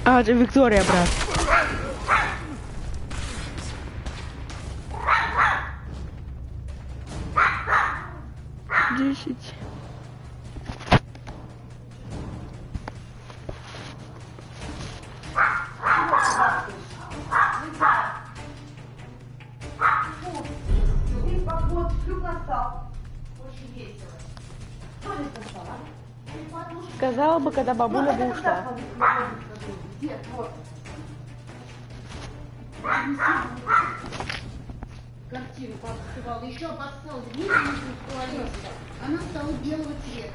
А, это Виктория, брат. 10. Сказала бы, когда бабуля бы ушла. Картину пооткрывала, еще обоссал, вниз не она стала белого цвета.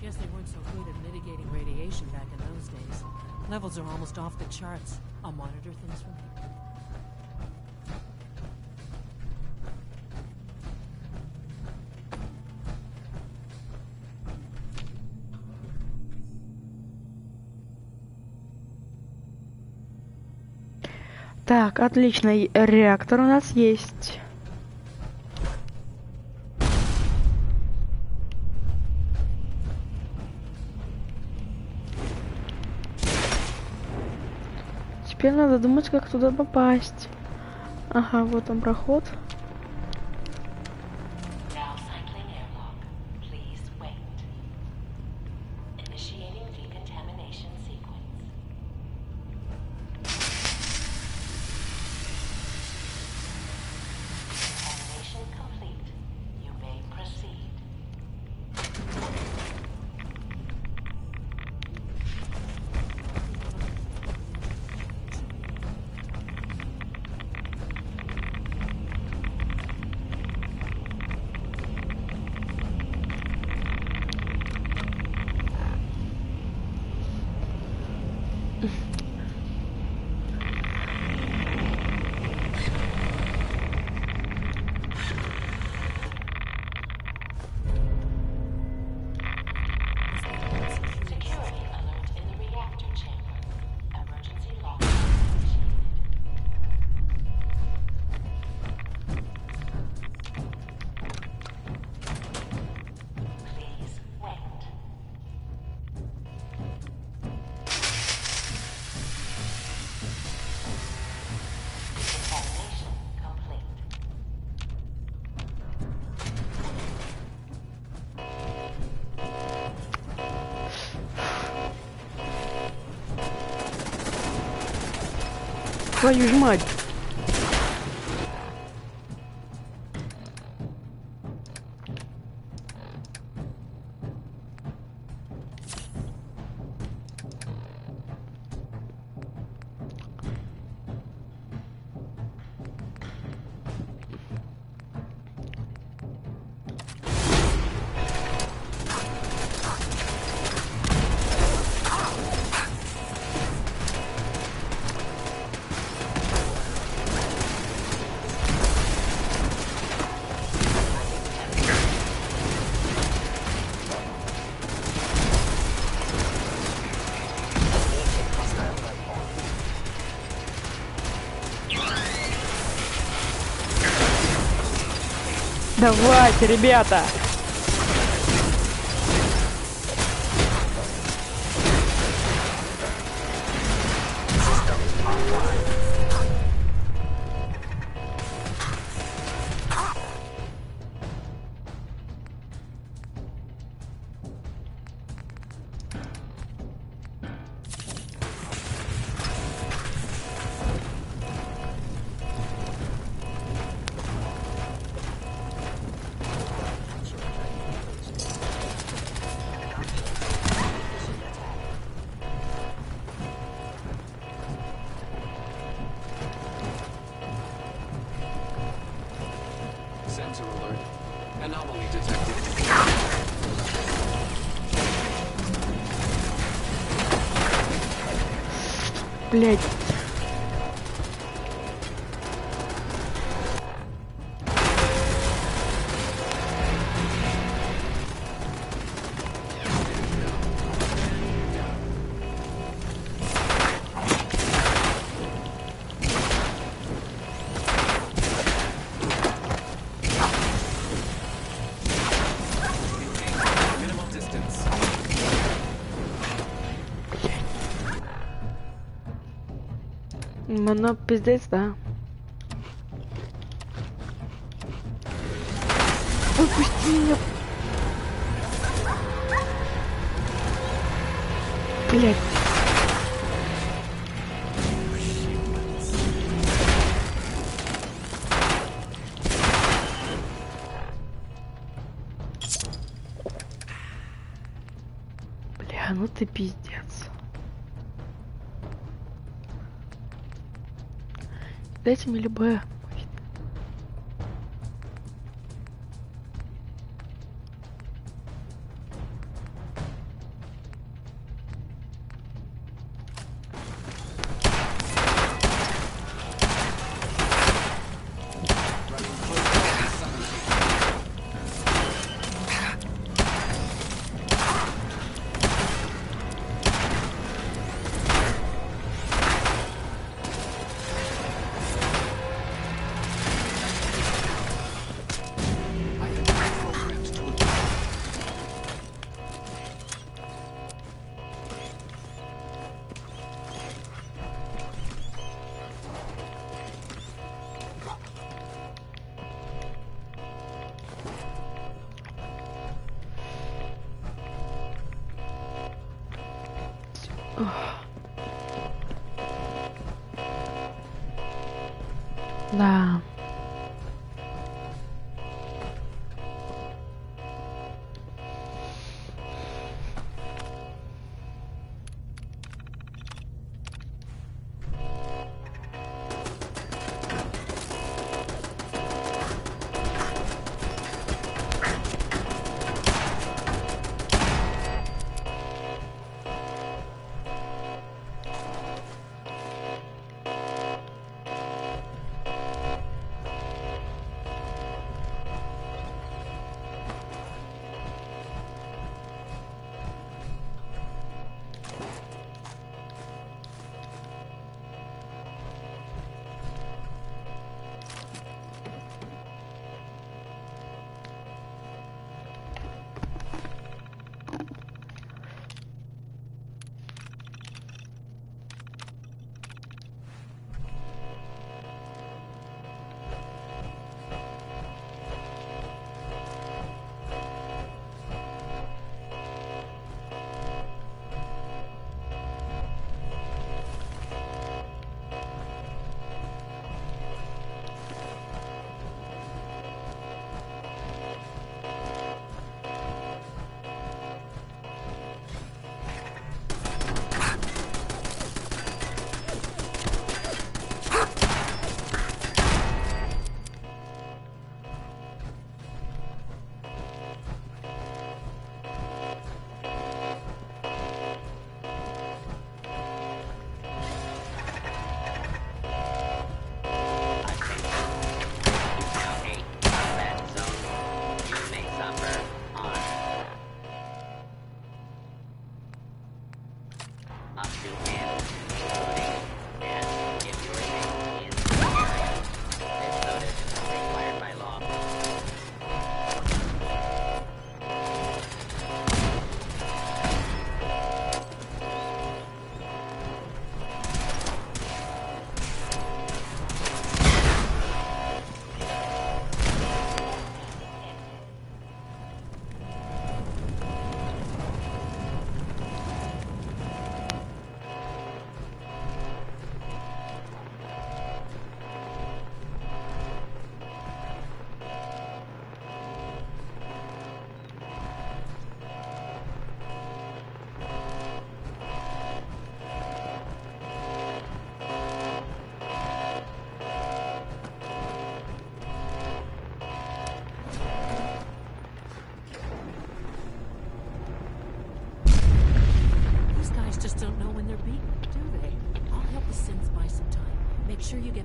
Guess they weren't so good at mitigating radiation back in those days. Levels are almost off the charts. I'll monitor things from here. Так, отлично. Реактор у нас есть. Теперь надо думать, как туда попасть. Ага, вот он проход. Твою ж мать! Давайте, ребята! Блять. Ну, пиздец, да. Выпусти меня. Блять. Бля, ну ты пиздец. Дайте мне любое. Да.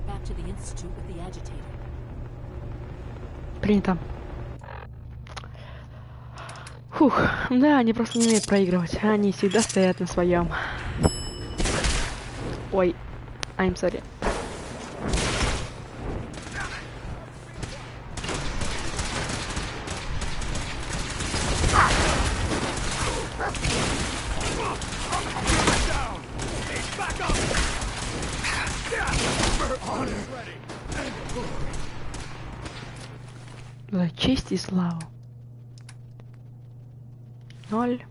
get back to the institute with the agitator. Принято. Фух, да, они просто не умеют проигрывать. Они всегда стоят на своем. Ой, I'm sorry. За честь и славу. 0.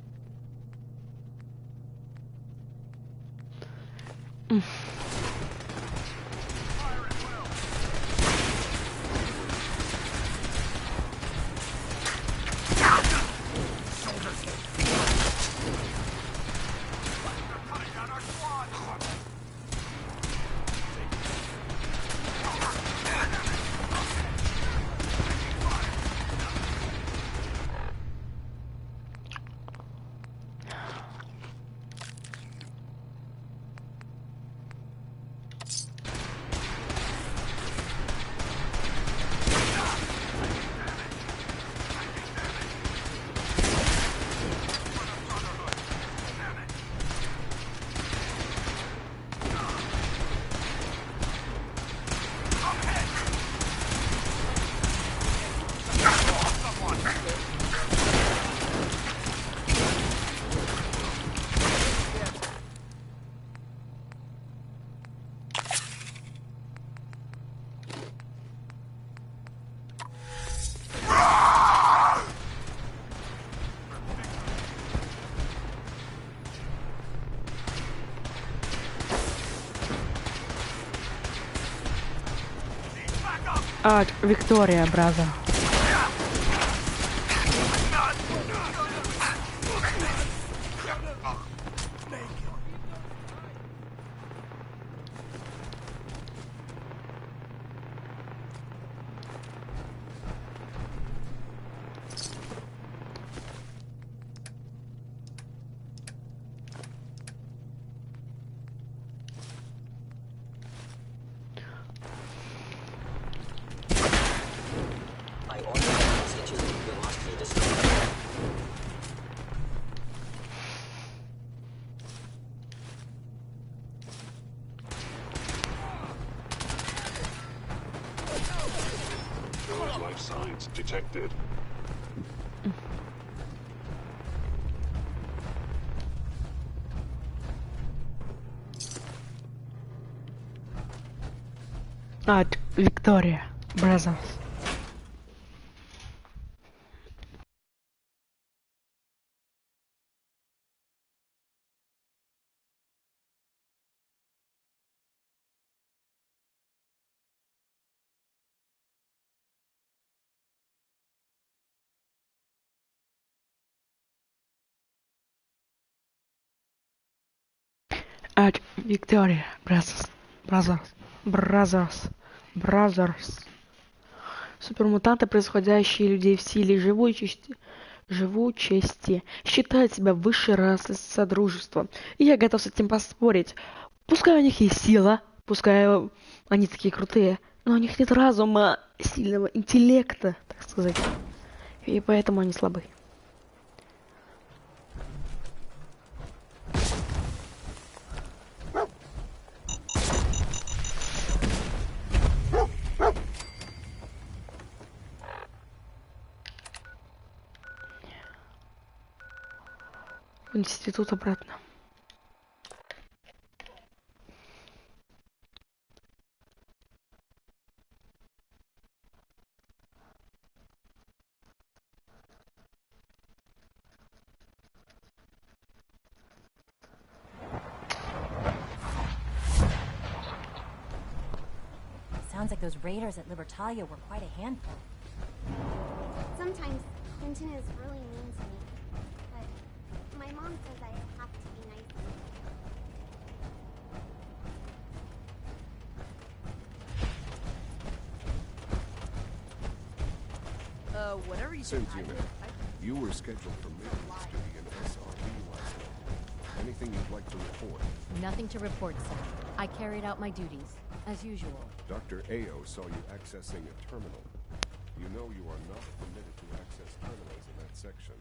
Виктория, браза. Detected. Виктория, браза. Виктория, бразерс. Супермутанты, превосходящие людей в силе и живучести, считают себя высшей расой содружества. И я готов с этим поспорить. Пускай у них есть сила, пускай они такие крутые, но у них нет разума, сильного интеллекта, так сказать. И поэтому они слабы. В институт обратно. Sounds like those raiders at Libertalia were quite a handful. Sometimes Clinton is really mean to me, but my mom says I have to be nice to him. Whatever you Cynthia, you were scheduled for maintenance duty in SRB last night. Anything you'd like to report? Nothing to report, sir. I carried out my duties, as usual. Dr. Ao saw you accessing a terminal. You know you are not permitted to access terminals in that section.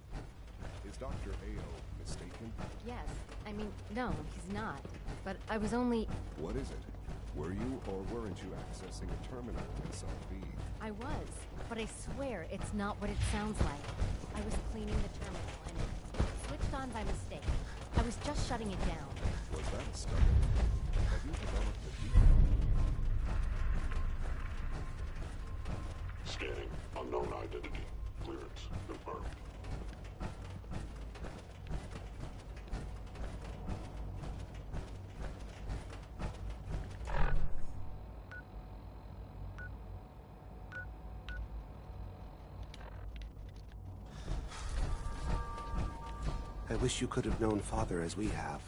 Is Dr. Ao mistaken? Yes. I mean, no, he's not. But I was only... What is it? Were you or weren't you accessing a terminal in SRB? I was. But I swear it's not what it sounds like. I was cleaning the terminal and it switched on by mistake. I was just shutting it down. Was that stubborn? Have you developed a deep... Scanning. Unknown identity. Clearance confirmed. I wish you could have known Father as we have.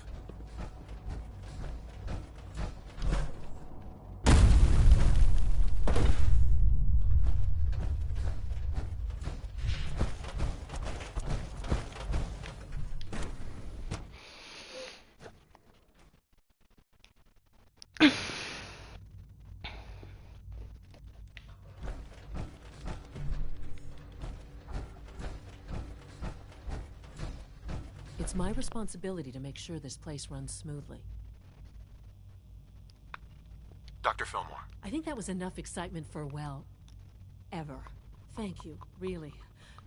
It's my responsibility to make sure this place runs smoothly. Dr. Fillmore. I think that was enough excitement for, well, ever. Thank you, really.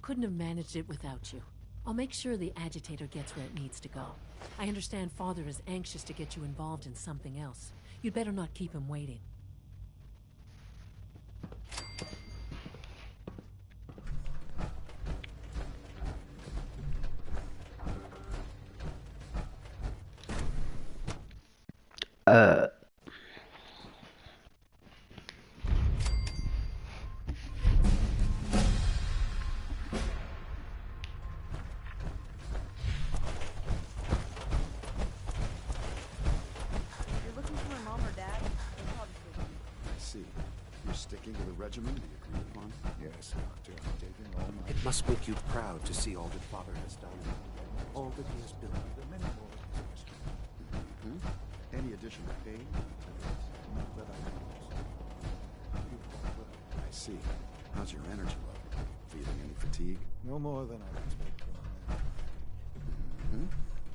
Couldn't have managed it without you. I'll make sure the agitator gets where it needs to go. I understand Father is anxious to get you involved in something else. You'd better not keep him waiting. You're looking for my mom or dad? I see. You're sticking to the regimen we agreed upon? Yes, Doctor. I'm taking all my... It must make you proud to see all that Father has done. All that he has built. There are many more questions. Any additional pay? Not that I know. I see. How's your energy level? Feeling any fatigue? No more than I expected.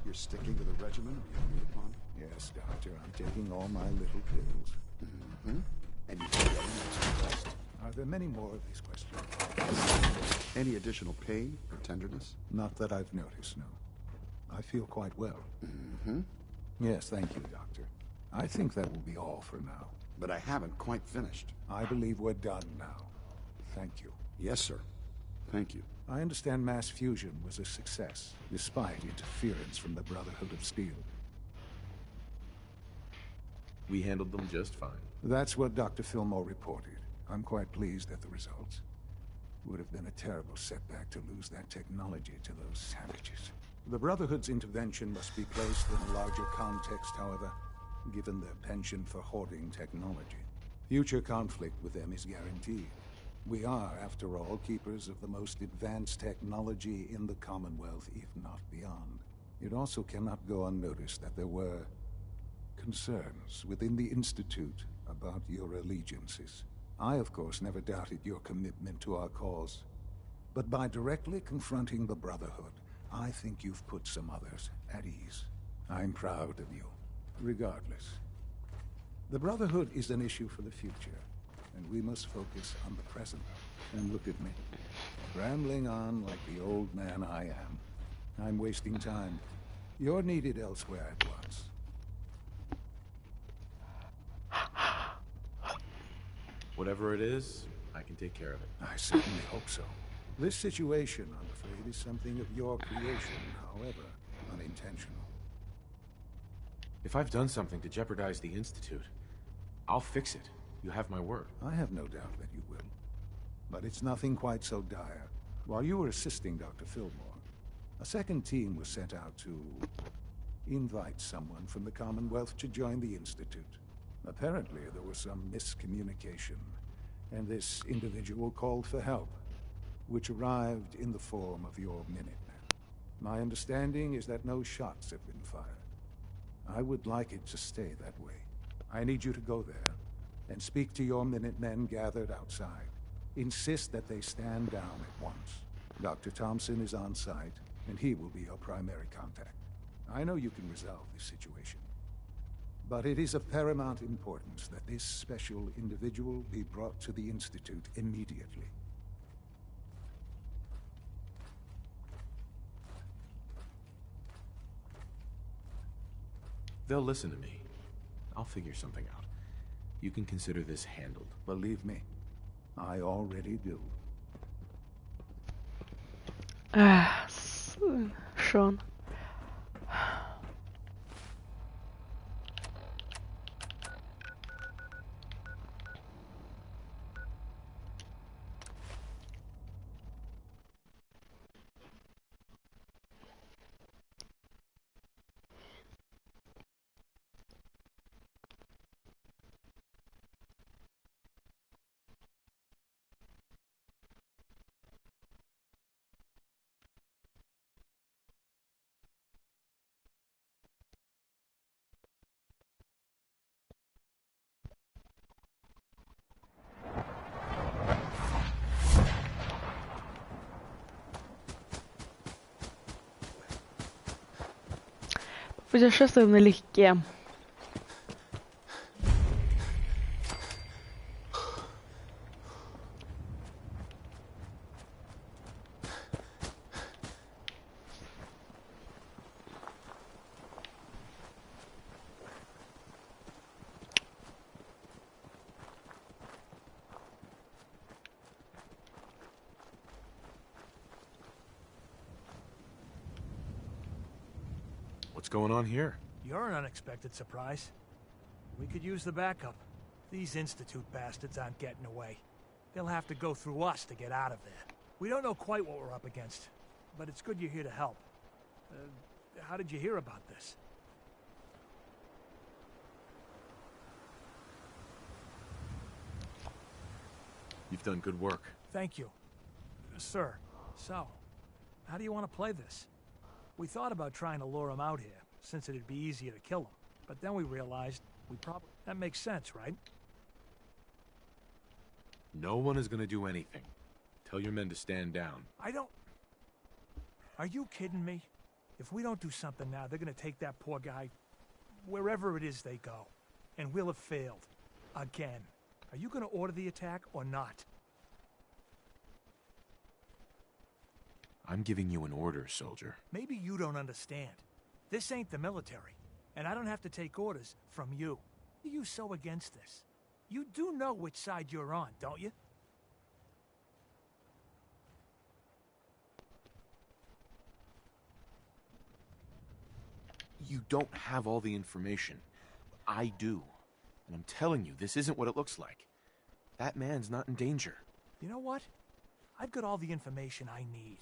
You're sticking to the regimen we agreed upon? Yes, Doctor. I'm taking all my little pills. And you take the next rest? Are there many more of these questions? Any additional pain or tenderness? Not that I've noticed, no. I feel quite well. Yes, thank you, Doctor. I think that will be all for now. But I haven't quite finished. I believe we're done now. Thank you. Yes, sir. Thank you. I understand mass fusion was a success, despite interference from the Brotherhood of Steel. We handled them just fine. That's what Dr. Fillmore reported. I'm quite pleased at the results. Would have been a terrible setback to lose that technology to those savages. The Brotherhood's intervention must be placed in a larger context, however, given their penchant for hoarding technology. Future conflict with them is guaranteed. We are, after all, keepers of the most advanced technology in the Commonwealth, if not beyond. It also cannot go unnoticed that there were concerns within the Institute about your allegiances. I, of course, never doubted your commitment to our cause. But by directly confronting the Brotherhood, I think you've put some others at ease. I'm proud of you, regardless. The Brotherhood is an issue for the future, and we must focus on the present. And look at me, rambling on like the old man I am. I'm wasting time. You're needed elsewhere at once. Whatever it is, I can take care of it. I certainly hope so. This situation, I'm afraid, is something of your creation, however unintentional. If I've done something to jeopardize the Institute, I'll fix it. You have my word. I have no doubt that you will. But it's nothing quite so dire. While you were assisting Dr. Fillmore, a second team was sent out to invite someone from the Commonwealth to join the Institute. Apparently, there was some miscommunication, and this individual called for help, which arrived in the form of your Minutemen. My understanding is that no shots have been fired. I would like it to stay that way. I need you to go there and speak to your Minutemen gathered outside. Insist that they stand down at once. Dr. Thompson is on site, and he will be your primary contact. I know you can resolve this situation, but it is of paramount importance that this special individual be brought to the Institute immediately. They'll listen to me. I'll figure something out. You can consider this handled. Believe me, I already do. Sean. Путешествуем налегке. What's going on here? You're an unexpected surprise. We could use the backup. These Institute bastards aren't getting away. They'll have to go through us to get out of there. We don't know quite what we're up against, but it's good you're here to help. How did you hear about this? You've done good work. Thank you. Sir, so, how do you want to play this? We thought about trying to lure him out here, since it'd be easier to kill him. But then we realized we probably... That makes sense, right? No one is gonna do anything. Tell your men to stand down. I don't... Are you kidding me? If we don't do something now, they're gonna take that poor guy wherever it is they go. And we'll have failed. Again. Are you gonna order the attack or not? I'm giving you an order, soldier. Maybe you don't understand. This ain't the military, and I don't have to take orders from you. Why are you so against this? You do know which side you're on, don't you? You don't have all the information. I do. And I'm telling you, this isn't what it looks like. That man's not in danger. You know what? I've got all the information I need.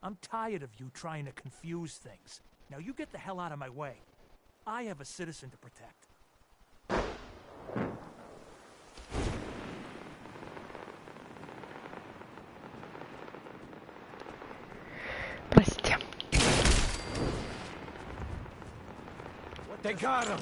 I'm tired of you trying to confuse things. Now you get the hell out of my way. I have a citizen to protect. Простите. They got him!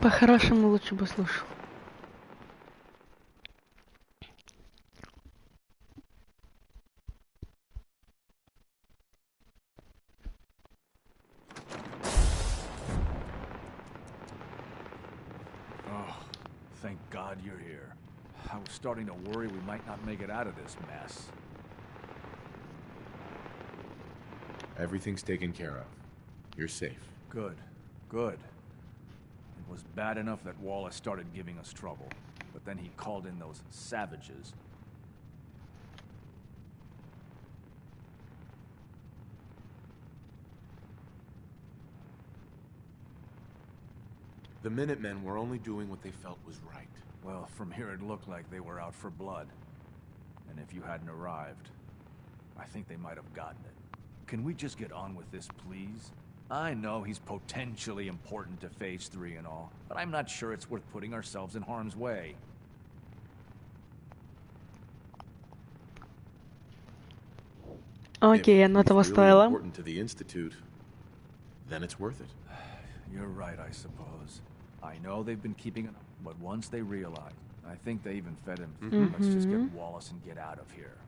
По-хорошему лучше бы слушал. Thank God you're here. I was starting to worry we might not make it out of this mess. Everything's taken care of. You're safe. Good. Good. It was bad enough that Wallace started giving us trouble, but then he called in those savages. The Minutemen were only doing what they felt was right. Well, from here it looked like they were out for blood. And if you hadn't arrived, I think they might have gotten it. Can we just get on with this, please? I know he's potentially important to Phase 3 and all, but I'm not sure it's worth putting ourselves in harm's way. Окей, оно того стоило. Important to the Institute, then it's worth it. You're right, I suppose. I know they've been keeping it, but once they realize, I think they even fed him. Let's just get Wallace and get out of here.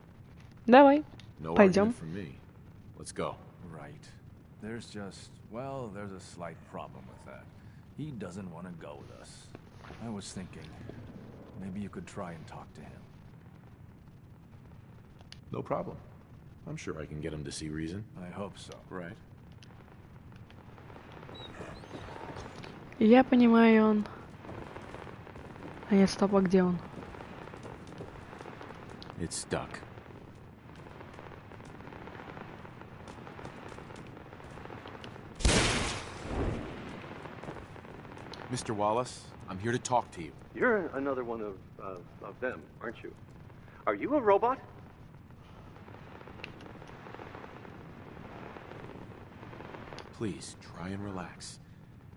Давай, No пойдем. argument from me. Let's go. Right. There's just, well, there's a slight problem with that. He doesn't want to go with us. I was thinking, maybe you could try and talk to him. No problem. I'm sure I can get him to see reason. I hope so. Right. Я понимаю, он... А нет, стоп, а где он? It's stuck. Mr. Wallace, I'm here to talk to you. You're another one of them, aren't you? Are you a robot? Please, try and relax.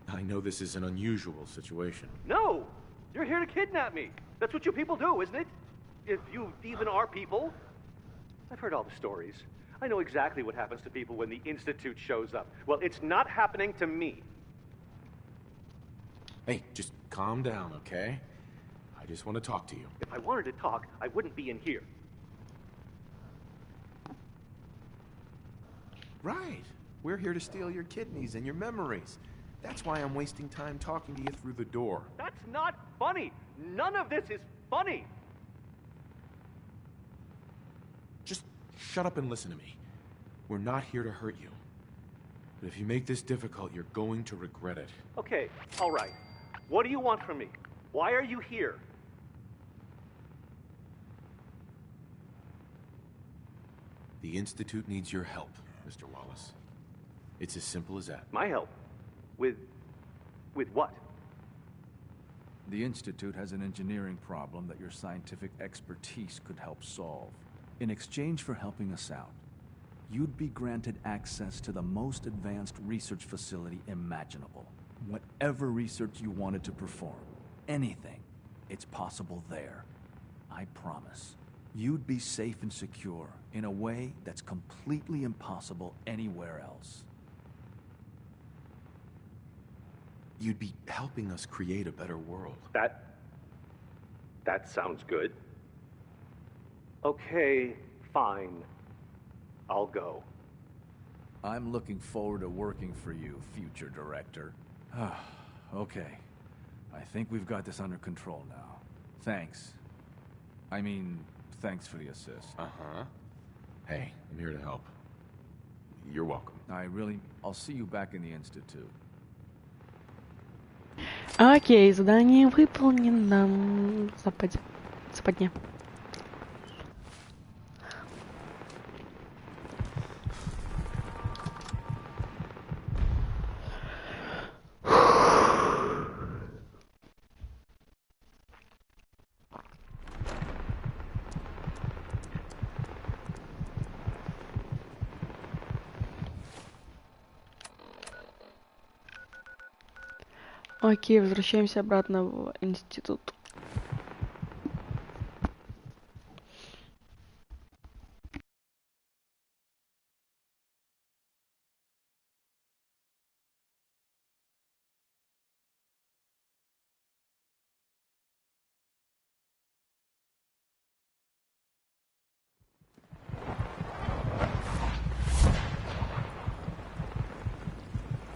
I know this is an unusual situation. No! You're here to kidnap me. That's what you people do, isn't it? If you even are people. I've heard all the stories. I know exactly what happens to people when the Institute shows up. Well, it's not happening to me. Hey, just calm down, okay? I just want to talk to you. If I wanted to talk, I wouldn't be in here. Right. We're here to steal your kidneys and your memories. That's why I'm wasting time talking to you through the door. That's not funny. None of this is funny. Just shut up and listen to me. We're not here to hurt you. But if you make this difficult, you're going to regret it. Okay, all right. What do you want from me? Why are you here? The Institute needs your help, Mr. Wallace. It's as simple as that. My help? With what? The Institute has an engineering problem that your scientific expertise could help solve. In exchange for helping us out, you'd be granted access to the most advanced research facility imaginable. Whatever research you wanted to perform, anything, it's possible there. I promise. You'd be safe and secure in a way that's completely impossible anywhere else. You'd be helping us create a better world. That sounds good. Okay, fine. I'll go. I'm looking forward to working for you, future director. Okay. I think we've got this under control now. Thanks. I mean, thanks for the assist. Uh-huh. Hey, I'm here to help. You're welcome. I'll see you back in the Institute. Окей, задание выполнено. Западня. Окей, возвращаемся обратно в институт.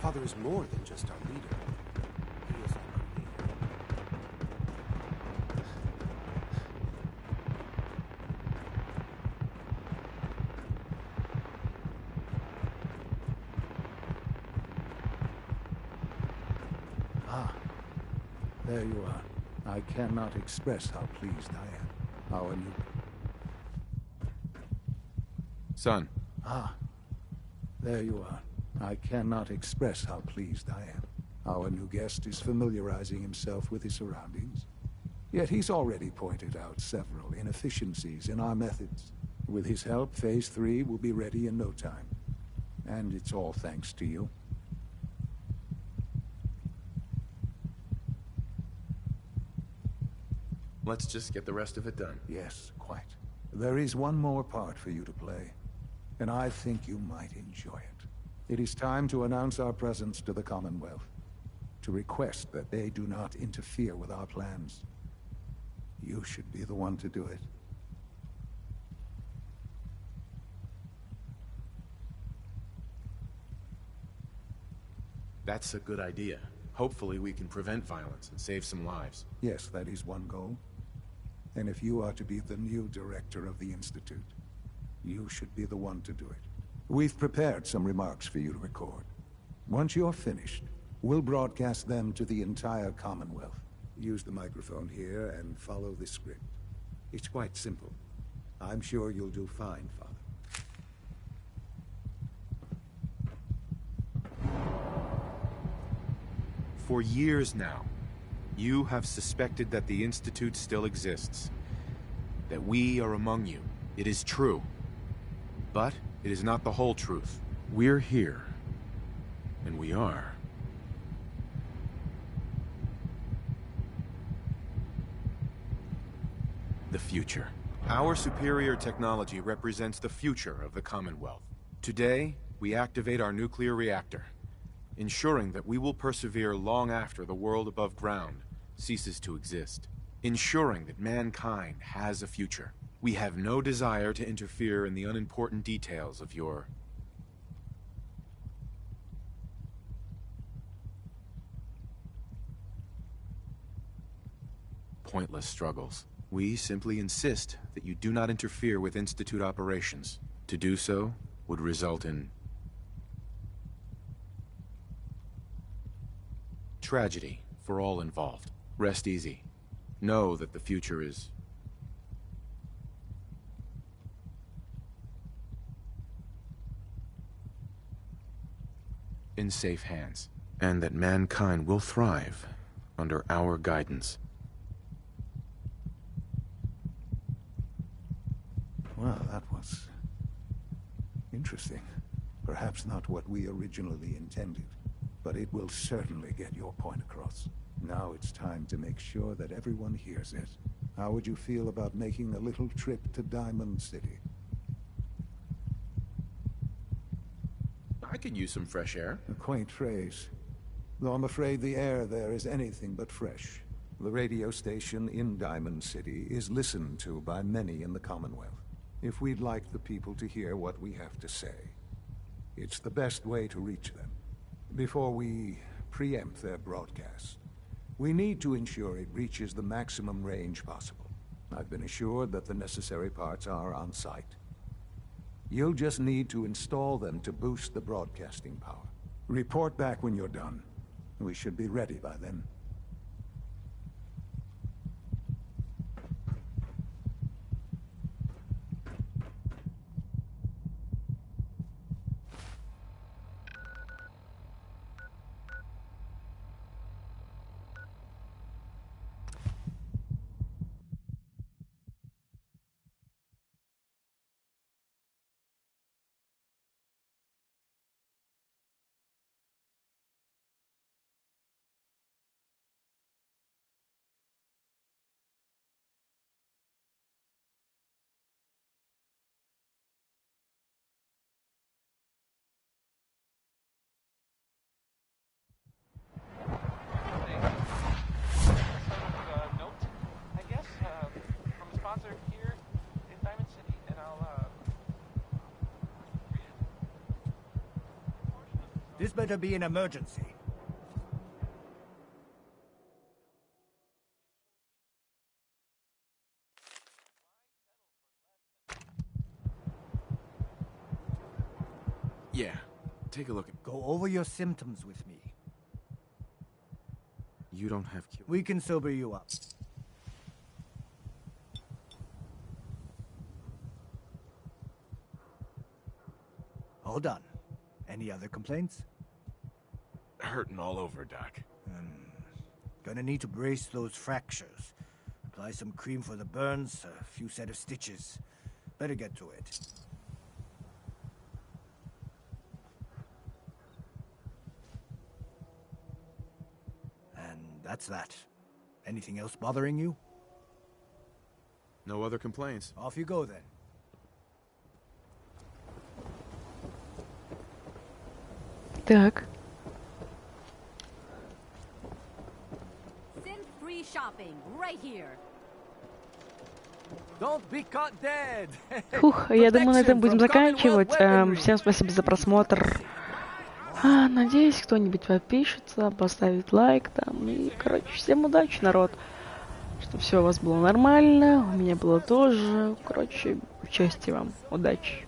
Father is more than just our leader. He is our creator. Ah, there you are. I cannot express how pleased I am. Our new... Son. Ah, there you are. I cannot express how pleased I am. Our new guest is familiarizing himself with his surroundings. Yet he's already pointed out several inefficiencies in our methods. With his help, Phase 3 will be ready in no time. And it's all thanks to you. Let's just get the rest of it done. Yes, quite. There is one more part for you to play, and I think you might enjoy it. It is time to announce our presence to the Commonwealth, to request that they do not interfere with our plans. You should be the one to do it. That's a good idea. Hopefully we can prevent violence and save some lives. Yes, that is one goal. And if you are to be the new director of the Institute, you should be the one to do it. We've prepared some remarks for you to record. Once you're finished, we'll broadcast them to the entire Commonwealth. Use the microphone here and follow this script. It's quite simple. I'm sure you'll do fine, Father. For years now, you have suspected that the Institute still exists. That we are among you. It is true. But it is not the whole truth. We're here. And we are. The future. Our superior technology represents the future of the Commonwealth. Today, we activate our nuclear reactor, ensuring that we will persevere long after the world above ground ceases to exist. Ensuring that mankind has a future. We have no desire to interfere in the unimportant details of your... pointless struggles. We simply insist that you do not interfere with Institute operations. To do so would result in... tragedy for all involved. Rest easy. Know that the future is... in safe hands, and that mankind will thrive under our guidance. Well, that was... interesting. Perhaps not what we originally intended, but it will certainly get your point across. Now it's time to make sure that everyone hears it. How would you feel about making a little trip to Diamond City? I could use some fresh air. A quaint phrase. Though I'm afraid the air there is anything but fresh. The radio station in Diamond City is listened to by many in the Commonwealth. If we'd like the people to hear what we have to say, it's the best way to reach them. Before we preempt their broadcast, we need to ensure it reaches the maximum range possible. I've been assured that the necessary parts are on site. You'll just need to install them to boost the broadcasting power. Report back when you're done. We should be ready by then. This better be an emergency. Yeah, take a look at... Go over your symptoms with me. You don't have cure. We can sober you up. All done. Any other complaints? Hurting all over, Doc. Gonna need to brace those fractures. Apply some cream for the burns, a few set of stitches. Better get to it. And that's that. Anything else bothering you? No other complaints. Off you go then. Так. Sin-free shopping right here. Don't be caught dead. Фух, я думаю, на этом будем заканчивать. Всем спасибо за просмотр. Надеюсь, кто-нибудь подпишется, поставит лайк там. И, короче, всем удачи, народ. Чтобы все у вас было нормально. У меня было тоже. Короче, счастья вам. Удачи.